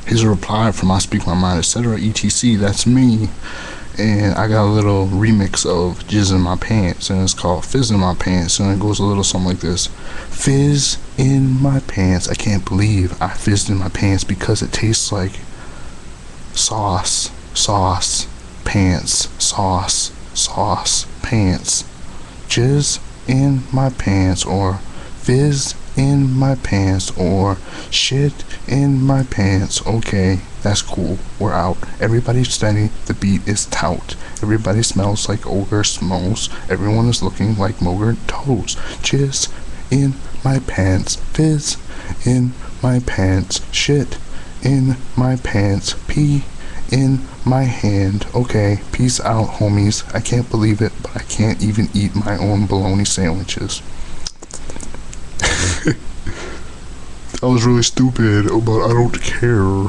Here's a reply from I Speak My Mind, etc. etc. That's me. And I got a little remix of Jizz in My Pants, and it's called Fizz in My Pants, and it goes a little something like this. Fizz in my pants, I can't believe I fizzed in my pants because it tastes like sauce, sauce, pants, sauce, sauce, pants. Jizz in my pants, or fizz in my pants, or shit in my pants. Okay, that's cool. We're out. Everybody's steady. The beat is tout. Everybody smells like ogre smells. Everyone is looking like mogre toes. Jizz in my pants. Fizz in my pants. Shit in my pants. Pee in my hand. Okay, peace out, homies. I can't believe it, but I can't even eat my own bologna sandwiches. That was really stupid, but I don't care.